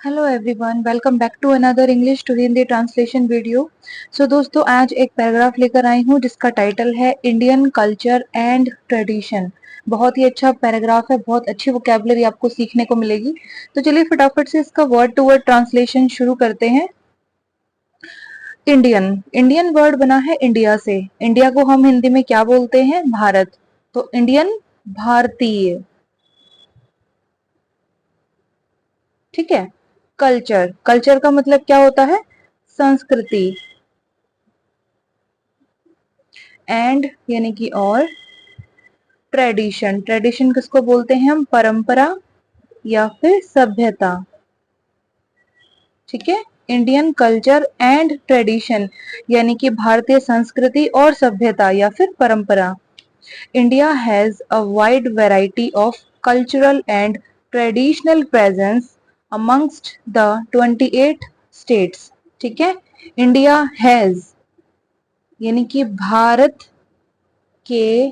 Hello everyone, welcome back to another English to Hindi translation video. So दोस्तों, आज एक paragraph लेकर आई हूँ जिसका टाइटल है इंडियन कल्चर एंड ट्रेडिशन। बहुत ही अच्छा पैराग्राफ है, बहुत अच्छी वोकैबुलरी आपको सीखने को मिलेगी। तो चलिए फटाफट से इसका वर्ड टू वर्ड ट्रांसलेशन शुरू करते हैं। इंडियन इंडियन वर्ड बना है इंडिया से। इंडिया को हम हिंदी में क्या बोलते हैं? भारत। तो इंडियन भारतीय, ठीक है। कल्चर, कल्चर का मतलब क्या होता है? संस्कृति। एंड यानी कि और, ट्रेडिशन, ट्रेडिशन किसको बोलते हैं हम? परंपरा या फिर सभ्यता, ठीक है। इंडियन कल्चर एंड ट्रेडिशन यानी कि भारतीय संस्कृति और सभ्यता या फिर परंपरा। India has a wide variety of cultural and traditional presence amongst the 28 states, ठीक है। इंडिया हैज यानी कि भारत के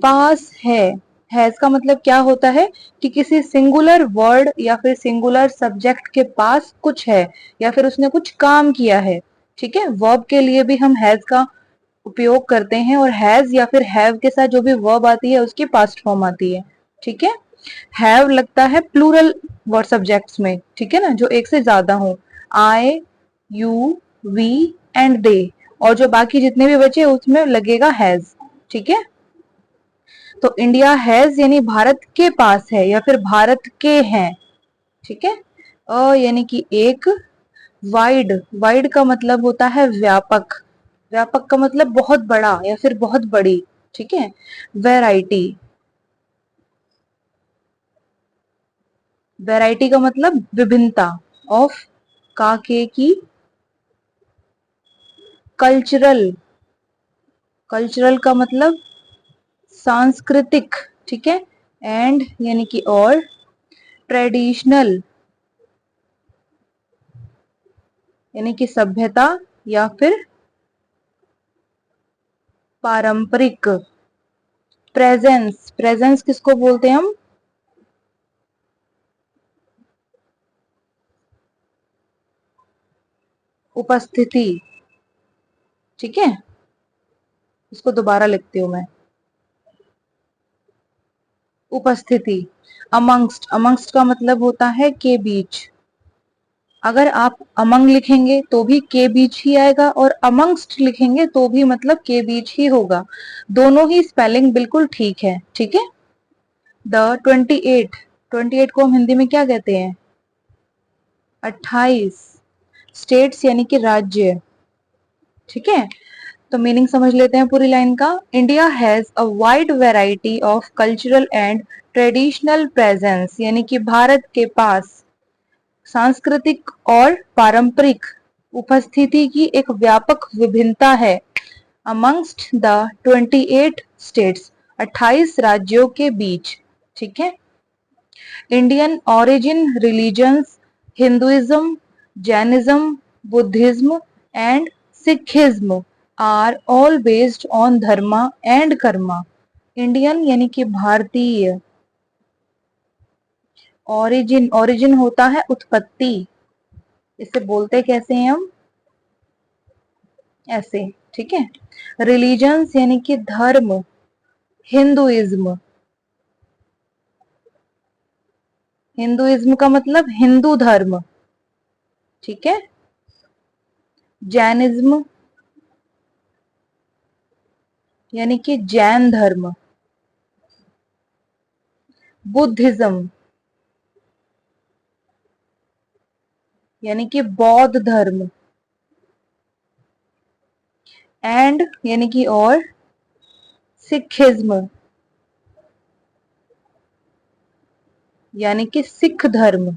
पास है। हैज का मतलब क्या होता है कि किसी सिंगुलर वर्ड या फिर सिंगुलर सब्जेक्ट के पास कुछ है या फिर उसने कुछ काम किया है, ठीक है। वर्ब के लिए भी हम हैज का उपयोग करते हैं और हैज या फिर हैव के साथ जो भी वर्ब आती है उसकी पास्ट फॉर्म आती है, ठीक है। हैव लगता है प्लूरल वर्ड सब्जेक्ट्स में, ठीक है ना, जो एक से ज्यादा हो। आई, यू, वी एंड दे, और जो बाकी जितने भी बचे उसमें लगेगा हैज, ठीक है। तो इंडिया हैज यानी भारत के पास है या फिर भारत के हैं, ठीक है। यानी कि एक, वाइड, वाइड का मतलब होता है व्यापक, व्यापक का मतलब बहुत बड़ा या फिर बहुत बड़ी, ठीक है। वैरायटी, वैरायटी का मतलब विभिन्नता। ऑफ, का, के की। कल्चरल, कल्चरल का मतलब सांस्कृतिक, ठीक है। एंड यानी कि और, ट्रेडिशनल यानी कि सभ्यता या फिर पारंपरिक। प्रेजेंस, प्रेजेंस किसको बोलते हैं हम? उपस्थिति, ठीक है। इसको दोबारा लिखती हूं मैं, उपस्थिति। अमंगस्ट, अमंगस्ट का मतलब होता है के बीच। अगर आप अमंग लिखेंगे तो भी के बीच ही आएगा और अमंगस्ट लिखेंगे तो भी मतलब के बीच ही होगा। दोनों ही स्पेलिंग बिल्कुल ठीक है, ठीक है। द 28, 28 को हम हिंदी में क्या कहते हैं? 28 स्टेट्स यानी कि राज्य, ठीक है। तो मीनिंग समझ लेते हैं पूरी लाइन का। India has a wide variety of cultural and traditional presence यानी कि भारत के पास सांस्कृतिक और पारंपरिक उपस्थिति की एक व्यापक विभिन्नता है। अमंगस्ट द 28 स्टेट्स, 28 राज्यों के बीच, ठीक है। Indian origin religions, Hinduism, Jainism, Buddhism and Sikhism are all based on dharma and karma. Indian यानी कि भारतीय। ऑरिजिन, ऑरिजिन होता है उत्पत्ति। इसे बोलते कैसे हैं हम? ऐसे, ठीक है। रिलीजन्स यानी कि धर्म, हिंदुइज्म, हिंदुइज्म का मतलब हिंदू धर्म, ठीक है। जैनिज्म यानी कि जैन धर्म। बुद्धिज्म यानी कि बौद्ध धर्म। एंड यानी कि और, सिखिज्म यानी कि सिख धर्म,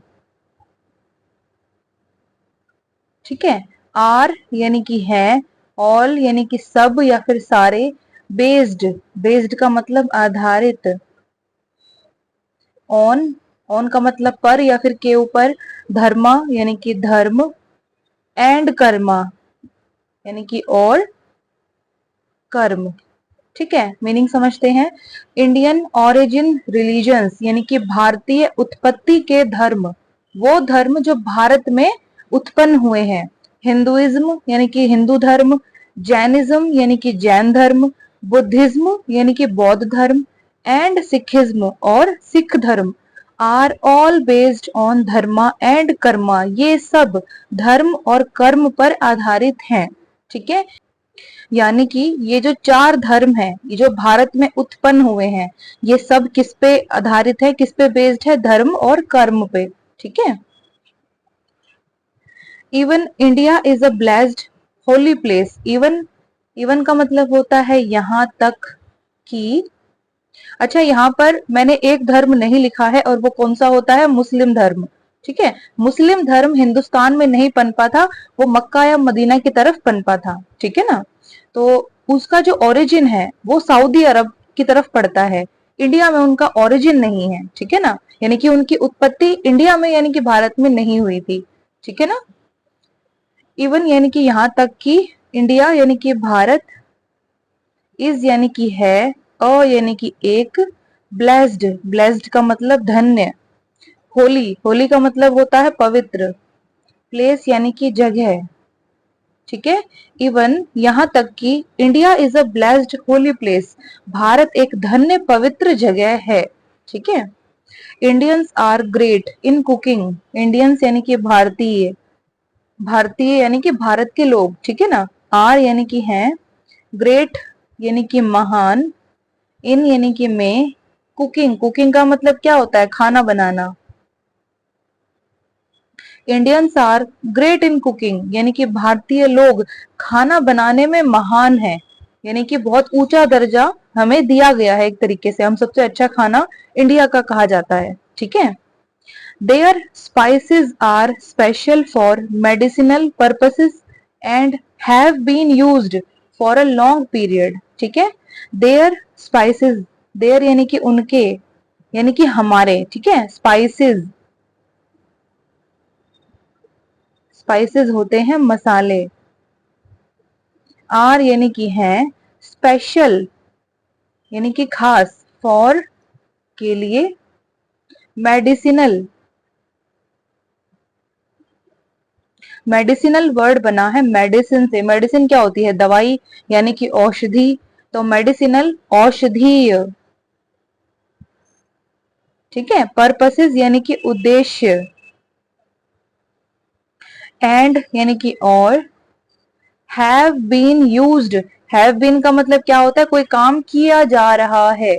ठीक है। आर यानी कि है, ऑल यानी कि सब या फिर सारे, बेस्ड, बेस्ड का मतलब आधारित, ऑन, ऑन का मतलब पर या फिर के ऊपर, धर्मा यानी कि धर्म, एंड कर्मा यानी कि और कर्म, ठीक है। मीनिंग समझते हैं। इंडियन ऑरिजिन रिलीजन्स यानी कि भारतीय उत्पत्ति के धर्म, वो धर्म जो भारत में उत्पन्न हुए हैं। हिंदुइज्म यानी कि हिंदू धर्म, जैनिज्म यानी कि जैन धर्म, बुद्धिज्म यानी कि बौद्ध धर्म, एंड सिखिज्म और सिख धर्म are all based on dharma and karma. ये सब धर्म और कर्म पर आधारित हैं। ठीक है, यानी कि ये जो चार धर्म हैं, ये जो भारत में उत्पन्न हुए हैं, ये सब किस पे आधारित है, किस पे बेस्ड है? धर्म और कर्म पे। ठीक है। Even India is a blessed holy place. Even, even का मतलब होता है यहां तक कि, अच्छा यहाँ पर मैंने एक धर्म नहीं लिखा है और वो कौन सा होता है? मुस्लिम धर्म। ठीक है, मुस्लिम धर्म हिंदुस्तान में नहीं पनपा था, वो मक्का या मदीना की तरफ पनपा था। ठीक है ना, तो उसका जो ओरिजिन है वो सऊदी अरब की तरफ पड़ता है, इंडिया में उनका ओरिजिन नहीं है। ठीक है ना, यानी कि उनकी उत्पत्ति इंडिया में यानी कि भारत में नहीं हुई थी। ठीक है ना, इवन यानी कि यहां तक कि इंडिया यानी कि भारत, इज यानी कि है, अ यानी कि एक, ब्लेस्ड, ब्लेस्ड का मतलब धन्य, होली, होली का मतलब होता है पवित्र, प्लेस यानी कि जगह। ठीक है, इवन यहां तक कि India is a blessed holy place, भारत एक धन्य पवित्र जगह है। ठीक है, Indians are great in cooking. Indians यानी कि भारतीय, भारतीय यानी कि भारत के लोग। ठीक है ना, आर यानी कि हैं, ग्रेट यानी कि महान, इन यानी कि में, कुकिंग, कुकिंग का मतलब क्या होता है? खाना बनाना। Indians are great in cooking यानी कि भारतीय लोग खाना बनाने में महान हैं, यानी कि बहुत ऊंचा दर्जा हमें दिया गया है। एक तरीके से हम सबसे अच्छा खाना इंडिया का कहा जाता है। ठीक है, there spices are special for medicinal purposes and have been used for a long period. ठीक है, देयर स्पाइसेस, देयर यानी कि उनके, यानी कि हमारे। ठीक है, स्पाइसेस, स्पाइसेस होते हैं मसाले, आर यानी कि हैं, स्पेशल यानी कि खास, फॉर के लिए, मेडिसिनल, मेडिसिनल वर्ड बना है मेडिसिन से। मेडिसिन क्या होती है? दवाई यानी कि औषधि, तो मेडिसिनल औषधीय। ठीक है, पर्पसेस यानी कि उद्देश्य, एंड यानी कि और, have been used, have been का मतलब क्या होता है? कोई काम किया जा रहा है।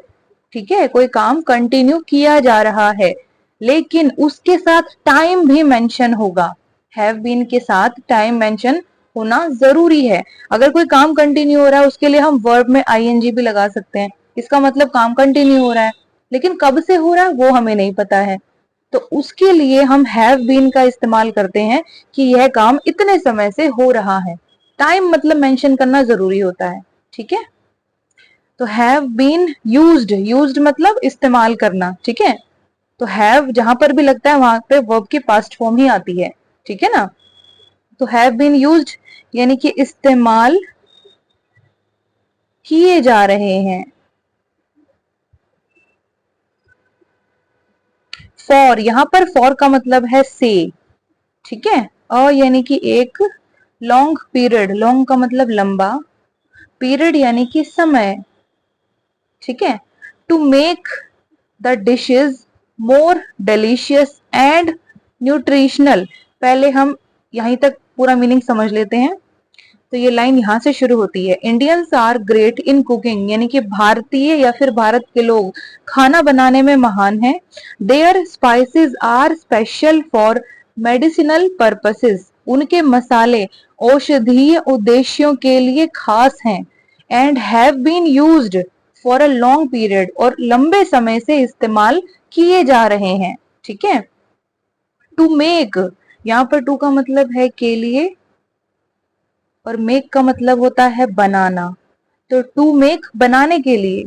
ठीक है, कोई काम कंटिन्यू किया जा रहा है, लेकिन उसके साथ टाइम भी मेंशन होगा। हैव बीन के साथ टाइम मेंशन होना जरूरी है। अगर कोई काम कंटिन्यू हो रहा है उसके लिए हम वर्ब में आईएनजी भी लगा सकते हैं, इसका मतलब काम कंटिन्यू हो रहा है, लेकिन कब से हो रहा है वो हमें नहीं पता है, तो उसके लिए हम हैव बीन का इस्तेमाल करते हैं कि यह काम इतने समय से हो रहा है। टाइम मतलब मेंशन करना जरूरी होता है। ठीक है, तो हैव बीन यूज्ड, यूज्ड मतलब इस्तेमाल करना। ठीक है, तो हैव जहां पर भी लगता है वहां पे वर्ब की पास्ट फॉर्म ही आती है। ठीक है ना, तो हैव बीन यूज्ड यानी कि इस्तेमाल किए जा रहे हैं। फॉर, यहां पर फॉर का मतलब है से। ठीक है, अ यानी कि एक, लॉन्ग पीरियड, लॉन्ग का मतलब लंबा, पीरियड यानी कि समय। ठीक है, to make the dishes more delicious and nutritional. पहले हम यहीं तक पूरा मीनिंग समझ लेते हैं। तो ये लाइन यहां से शुरू होती है, Indians are great in cooking यानी कि भारतीय या फिर भारत के लोग खाना बनाने में महान हैं। There spices are special for medicinal purposes, उनके मसाले औषधीय उद्देश्यों के लिए खास हैं। And have been used for a long period, और लंबे समय से इस्तेमाल किए जा रहे हैं। ठीक है, टू मेक, यहाँ पर टू का मतलब है के लिए, और मेक का मतलब होता है बनाना, तो टू मेक बनाने के लिए।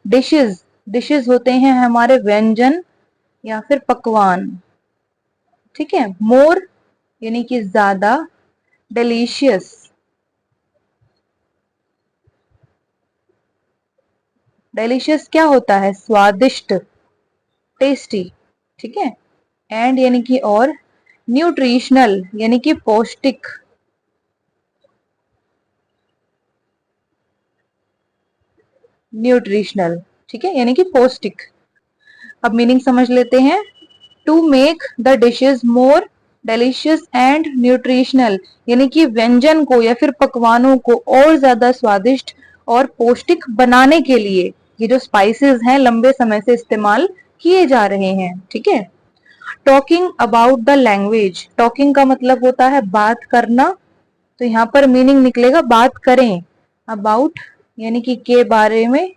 डिशेस, डिशेस होते हैं हमारे व्यंजन या फिर पकवान। ठीक है, मोर यानी कि ज्यादा, डिलीशियस, डिलीशियस क्या होता है? स्वादिष्ट, टेस्टी। ठीक है, एंड यानी कि और, न्यूट्रिशनल यानी कि पौष्टिक, न्यूट्रिशनल, ठीक है, यानी कि पौष्टिक। अब मीनिंग समझ लेते हैं। To make the dishes more delicious and nutritional, यानी कि व्यंजन को या फिर पकवानों को और ज्यादा स्वादिष्ट और पौष्टिक बनाने के लिए ये जो स्पाइसेस हैं लंबे समय से इस्तेमाल किए जा रहे हैं, ठीक है। Talking about the language, talking का मतलब होता है बात करना, तो यहाँ पर मीनिंग निकलेगा बात करें। अबाउट यानी कि के बारे में,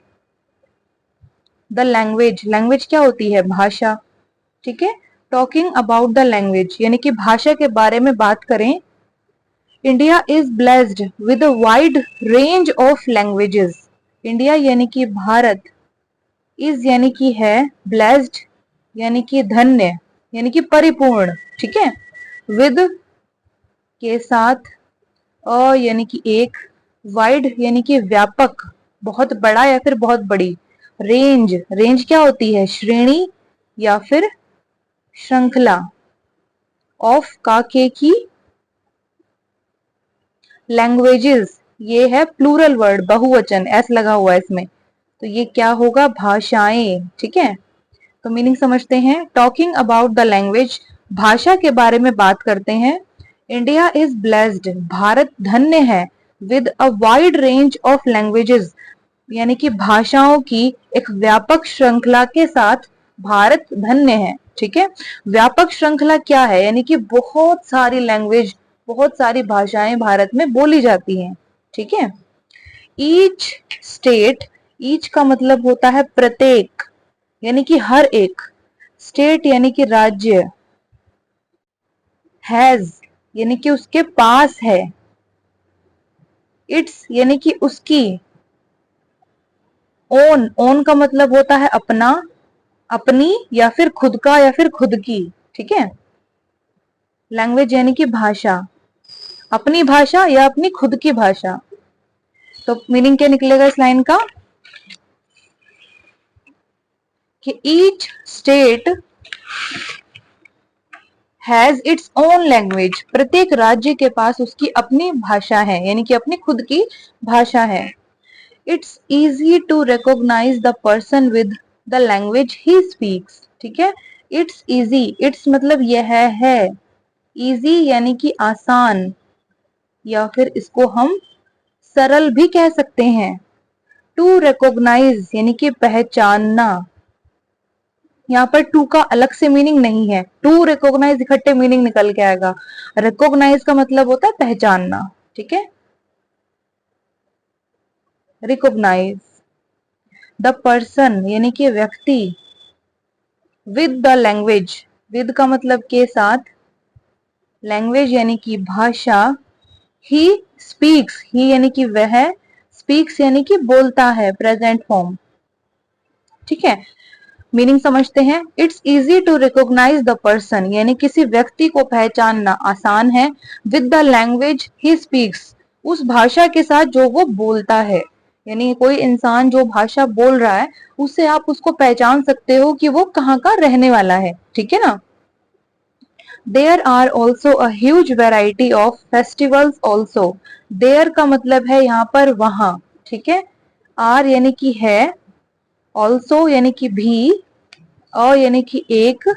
द लैंग्वेज, लैंग्वेज क्या होती है, भाषा, ठीक है। टॉकिंग अबाउट द लैंग्वेज यानी कि भाषा के बारे में बात करें। India is blessed with a wide range of languages, India यानी कि भारत, इज यानी कि है, ब्लेस्ड यानी कि धन्य यानी कि परिपूर्ण, ठीक है, विद के साथ, अ यानी कि एक, वाइड यानी कि व्यापक, बहुत बड़ा या फिर बहुत बड़ी, रेंज, रेंज क्या होती है, श्रेणी या फिर श्रृंखला, ऑफ का के की, लैंग्वेजेस ये है प्लूरल वर्ड, बहुवचन, एस लगा हुआ है इसमें, तो ये क्या होगा, भाषाएं, ठीक है। तो मीनिंग समझते हैं। टॉकिंग अबाउट द लैंग्वेज, भाषा के बारे में बात करते हैं। इंडिया इज ब्लेस्ड, भारत धन्य है, with a wide range of languages, यानी कि भाषाओं की एक व्यापक श्रृंखला के साथ भारत धन्य है, ठीक है। व्यापक श्रृंखला क्या है, यानी कि बहुत सारी लैंग्वेज, बहुत सारी भाषाएं भारत में बोली जाती हैं, ठीक है। ईच स्टेट, ईच का मतलब होता है प्रत्येक, यानी कि हर एक, स्टेट यानी कि राज्य, हैज यानी कि उसके पास है, इट्स यानी कि उसकी, ओन, ओन का मतलब होता है अपना, अपनी या फिर खुद का या फिर खुद की, ठीक है। लैंग्वेज यानी कि भाषा, अपनी भाषा या अपनी खुद की भाषा। तो मीनिंग क्या निकलेगा इस लाइन का, कि each state has its own language, प्रत्येक राज्य के पास उसकी अपनी भाषा है, यानी कि अपनी खुद की भाषा है। It's easy to recognise the person with the language he speaks, ठीक है। इट्स इजी, इट्स मतलब यह है, इजी यानी कि आसान, या फिर इसको हम सरल भी कह सकते हैं। टू रिकॉग्नाइज यानी कि पहचानना, यहाँ पर टू का अलग से मीनिंग नहीं है, टू रिकॉग्नाइज इकट्ठे मीनिंग निकल के आएगा। रिकॉग्नाइज का मतलब होता है पहचानना, ठीक है। रिकॉग्नाइज द पर्सन यानी कि व्यक्ति, विद द लैंग्वेज, विद का मतलब के साथ, लैंग्वेज यानी कि भाषा, ही स्पीक्स, ही यानी कि वह, स्पीक्स यानी कि बोलता है, प्रेजेंट फॉर्म, ठीक है। मीनिंग समझते हैं। It's easy to recognise the person, यानी किसी व्यक्ति को पहचानना आसान है, with the language he speaks, उस भाषा के साथ जो वो बोलता है, यानी कोई इंसान जो भाषा बोल रहा है उससे आप उसको पहचान सकते हो कि वो कहाँ का रहने वाला है, ठीक है ना। There are also a huge variety of festivals also, there का मतलब है यहाँ पर वहां, ठीक है। आर यानी कि है, ऑल्सो यानी कि भी, यानी कि एक,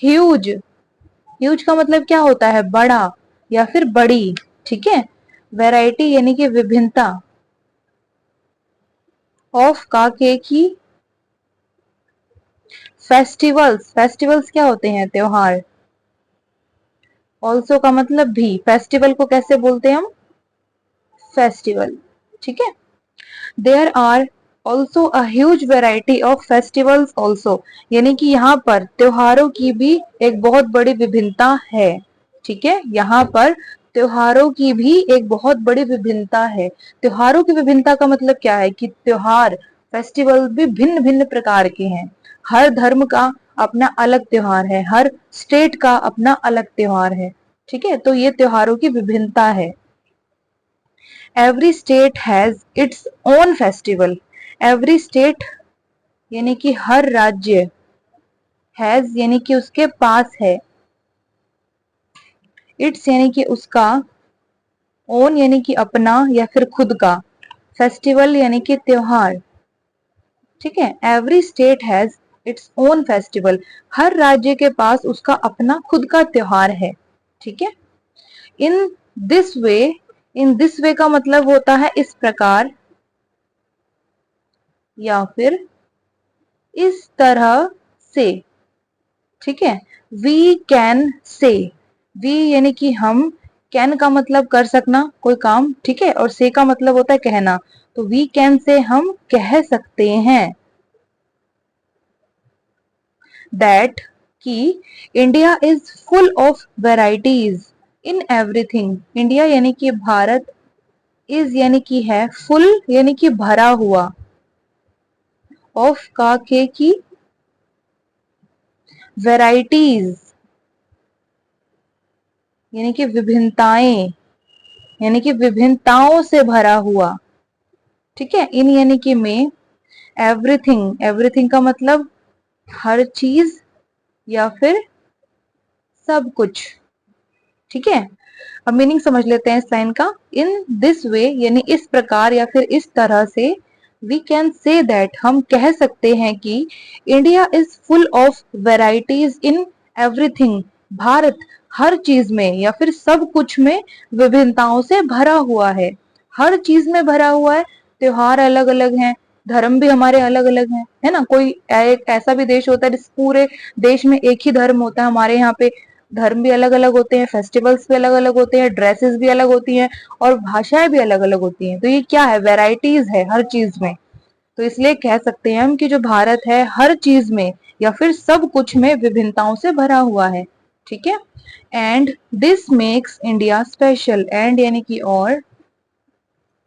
ह्यूज, ह्यूज का मतलब क्या होता है, बड़ा या फिर बड़ी, ठीक है। वैरायटी यानी कि विभिन्नता, ऑफ का के की, फेस्टिवल्स, फेस्टिवल्स क्या होते हैं, त्योहार, ऑल्सो का मतलब भी, फेस्टिवल को कैसे बोलते हैं हम, फेस्टिवल, ठीक है। There are also a huge variety of festivals also, यानी कि यहाँ पर त्योहारों की भी एक बहुत बड़ी विभिन्नता है, ठीक है। यहाँ पर त्योहारों की भी एक बहुत बड़ी विभिन्नता है। त्योहारों की विभिन्नता का मतलब क्या है, कि त्योहार, फेस्टिवल भी भिन्न भिन्न प्रकार के हैं, हर धर्म का अपना अलग त्योहार है, हर स्टेट का अपना अलग त्योहार है, ठीक है। तो ये त्योहारों की विभिन्नता है। Every state has its own festival, every state यानी कि हर राज्य, हैज यानी कि उसके पास है, इट्स यानी कि उसका, ओन यानी कि अपना या फिर खुद का, फेस्टिवल यानी कि त्योहार। ठीक है, every state has its own festival, हर राज्य के पास उसका अपना खुद का त्योहार है। ठीक है, in this way, in this way का मतलब होता है इस प्रकार या फिर इस तरह से। ठीक है, वी कैन से, वी यानी कि हम, कैन का मतलब कर सकना कोई काम, ठीक है, और से का मतलब होता है कहना, तो वी कैन से हम कह सकते हैं दैट कि India is full of varieties in everything. India यानी कि भारत, इज यानी कि है, फुल यानी कि भरा हुआ, ऑफ का के की, वेराइटीज यानी कि विभिन्नताएं, यानी कि विभिन्नताओं से भरा हुआ। ठीक है, इन यानी कि में, एवरीथिंग, एवरीथिंग का मतलब हर चीज या फिर सब कुछ। ठीक है, अब मीनिंग समझ लेते हैं इस लाइन का। इन दिस वे यानी इस प्रकार या फिर इस तरह से, वी कैन से दैट हम कह सकते हैं कि India is full of varieties in everything, भारत हर चीज में या फिर सब कुछ में विभिन्नताओं से भरा हुआ है, हर चीज में भरा हुआ है। त्योहार अलग अलग हैं, धर्म भी हमारे अलग अलग हैं, है ना। कोई एक ऐसा भी देश होता है जिस पूरे देश में एक ही धर्म होता है, हमारे यहाँ पे धर्म भी अलग अलग होते हैं, फेस्टिवल्स भी अलग अलग होते हैं, ड्रेसेस भी अलग होती हैं और भाषाएं भी अलग अलग होती हैं। तो ये क्या है, वेराइटीज है हर चीज में। तो इसलिए कह सकते हैं हम कि जो भारत है हर चीज में या फिर सब कुछ में विभिन्नताओं से भरा हुआ है। ठीक है, and this makes India special, and यानी कि और,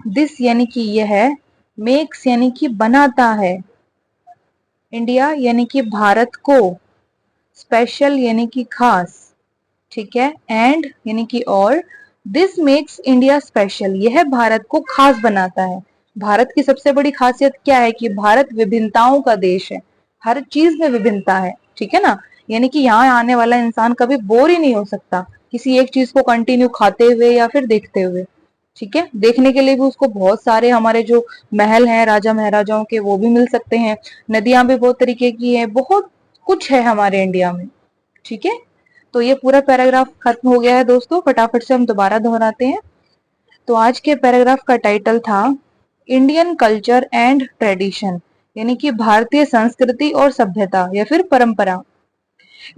दिस यानी कि यह, मेक्स यानी कि बनाता है, इंडिया यानी कि भारत को, स्पेशल यानी कि खास। ठीक है, एंड यानी कि और, दिस मेक्स इंडिया स्पेशल, यह भारत को खास बनाता है। भारत की सबसे बड़ी खासियत क्या है कि भारत विभिन्नताओं का देश है, हर चीज में विभिन्नता है। ठीक है ना, यानी कि यहाँ आने वाला इंसान कभी बोर ही नहीं हो सकता किसी एक चीज को कंटिन्यू खाते हुए या फिर देखते हुए। ठीक है, देखने के लिए भी उसको बहुत सारे हमारे जो महल हैं राजा महाराजाओं के वो भी मिल सकते हैं, नदियां भी बहुत तरीके की है, बहुत कुछ है हमारे इंडिया में। ठीक है, तो ये पूरा पैराग्राफ खत्म हो गया है दोस्तों, फटाफट से हम दोबारा दोहराते हैं। तो आज के पैराग्राफ का टाइटल था इंडियन कल्चर एंड ट्रेडिशन, यानी कि भारतीय संस्कृति और सभ्यता या फिर परंपरा।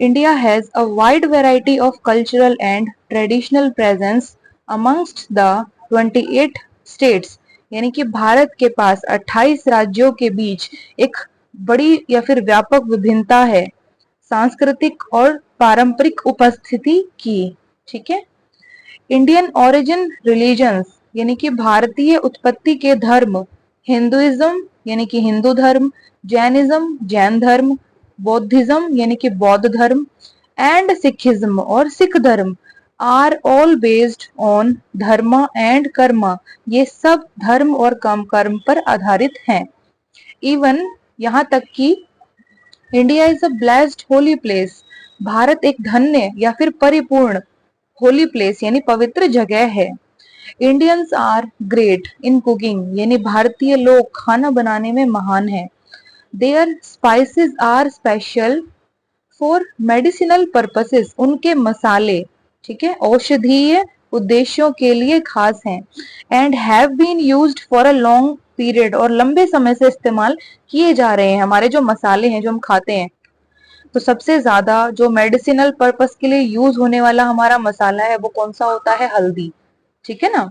India has a wide variety of cultural and traditional presence amongst the 28 states, यानी कि भारत के पास 28 राज्यों के बीच एक बड़ी या फिर व्यापक विभिन्नता है सांस्कृतिक और पारंपरिक उपस्थिति की। ठीक है, इंडियन ओरिजिन रिलीजन्स, यानी कि भारतीय उत्पत्ति के धर्म, हिंदुइज्म यानी कि हिंदू धर्म, जैनिज्म जैन धर्म, बौद्धिज्म यानी कि बौद्ध धर्म, एंड सिखिज्म और सिख धर्म, आर ऑल बेस्ड ऑन धर्म एंड कर्म, ये सब धर्म और कर्म पर आधारित हैं। इवन यहाँ तक कि India is a blessed holy place, भारत एक धन्य या फिर परिपूर्ण होली प्लेस यानी पवित्र जगह है। Indians are great in cooking, यानी भारतीय लोग खाना बनाने में महान हैं। There spices are special for medicinal purposes, उनके मसाले, ठीक है, औषधीय उद्देश्यों के लिए खास हैं। And have been used for a long period, और लंबे समय से इस्तेमाल किए जा रहे हैं। हमारे जो मसाले हैं जो हम खाते हैं, तो सबसे ज्यादा जो मेडिसिनल पर्पस के लिए यूज होने वाला हमारा मसाला है वो कौन सा होता है, हल्दी। ठीक है ना,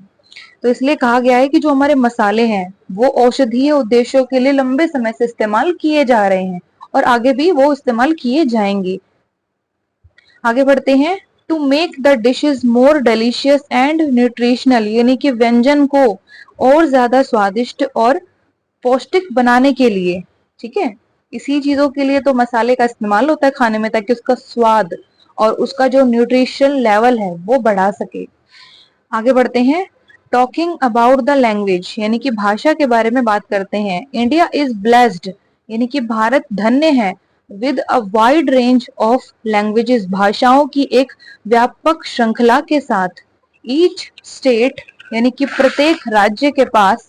तो इसलिए कहा गया है कि जो हमारे मसाले हैं वो औषधीय उद्देश्यों के लिए लंबे समय से इस्तेमाल किए जा रहे हैं और आगे भी वो इस्तेमाल किए जाएंगे। आगे बढ़ते हैं। To make the dishes more delicious and nutritional, यानी कि व्यंजन को और ज्यादा स्वादिष्ट और पौष्टिक बनाने के लिए, ठीक है, इसी चीजों के लिए तो मसाले का इस्तेमाल होता है खाने में, ताकि उसका स्वाद और उसका जो न्यूट्रिशन लेवल है वो बढ़ा सके। आगे बढ़ते हैं। टॉकिंग अबाउट द लैंग्वेज, यानी कि भाषा के बारे में बात करते हैं। इंडिया इज ब्लेस्ड, यानी कि भारत धन्य है, with a wide range of languages, भाषाओं की एक व्यापक श्रृंखला के साथ। ईच स्टेट यानी कि प्रत्येक राज्य के पास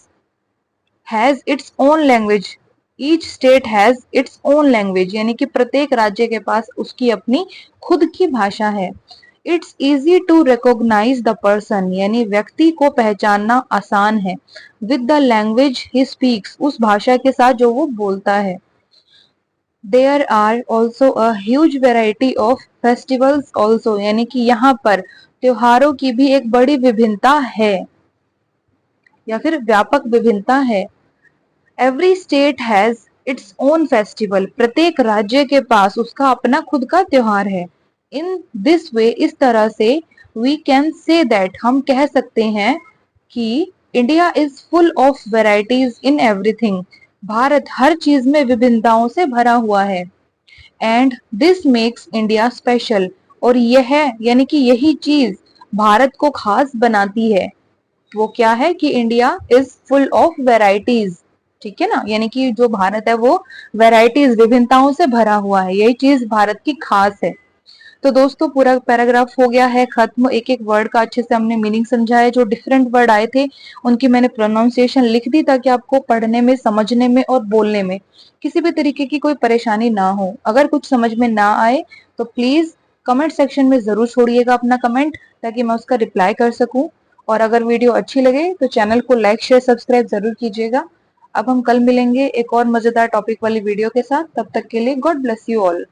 has its own language. Each state has its own language यानी कि प्रत्येक राज्य के पास उसकी अपनी खुद की भाषा है। It's easy to recognise the person यानी व्यक्ति को पहचानना आसान है। With the language he speaks, उस भाषा के साथ जो वो बोलता है। There are also a huge variety of festivals also यानी कि यहाँ पर त्योहारों की भी एक बड़ी विभिन्नता है या फिर व्यापक विभिन्नता है। Every state has its own festival, प्रत्येक राज्य के पास उसका अपना खुद का त्योहार है। इन दिस वे, इस तरह से वी कैन से दैट, हम कह सकते हैं कि India is full of varieties in everything, भारत हर चीज में विभिन्नताओं से भरा हुआ है। And this makes India special, और यह यानी कि यही चीज भारत को खास बनाती है। वो क्या है कि India is full of varieties, ठीक है ना, यानी कि जो भारत है वो वेराइटीज विभिन्नताओं से भरा हुआ है, यही चीज भारत की खास है। तो दोस्तों पूरा पैराग्राफ हो गया है खत्म। एक एक वर्ड का अच्छे से हमने मीनिंग समझा है। जो डिफरेंट वर्ड आए थे उनकी मैंने प्रोनाउंसिएशन लिख दी ताकि आपको पढ़ने में, समझने में और बोलने में किसी भी तरीके की कोई परेशानी ना हो। अगर कुछ समझ में ना आए तो प्लीज कमेंट सेक्शन में जरूर छोड़िएगा अपना कमेंट, ताकि मैं उसका रिप्लाई कर सकूं। और अगर वीडियो अच्छी लगे तो चैनल को लाइक शेयर सब्सक्राइब जरूर कीजिएगा। अब हम कल मिलेंगे एक और मजेदार टॉपिक वाली वीडियो के साथ। तब तक के लिए गॉड ब्लेस यू ऑल।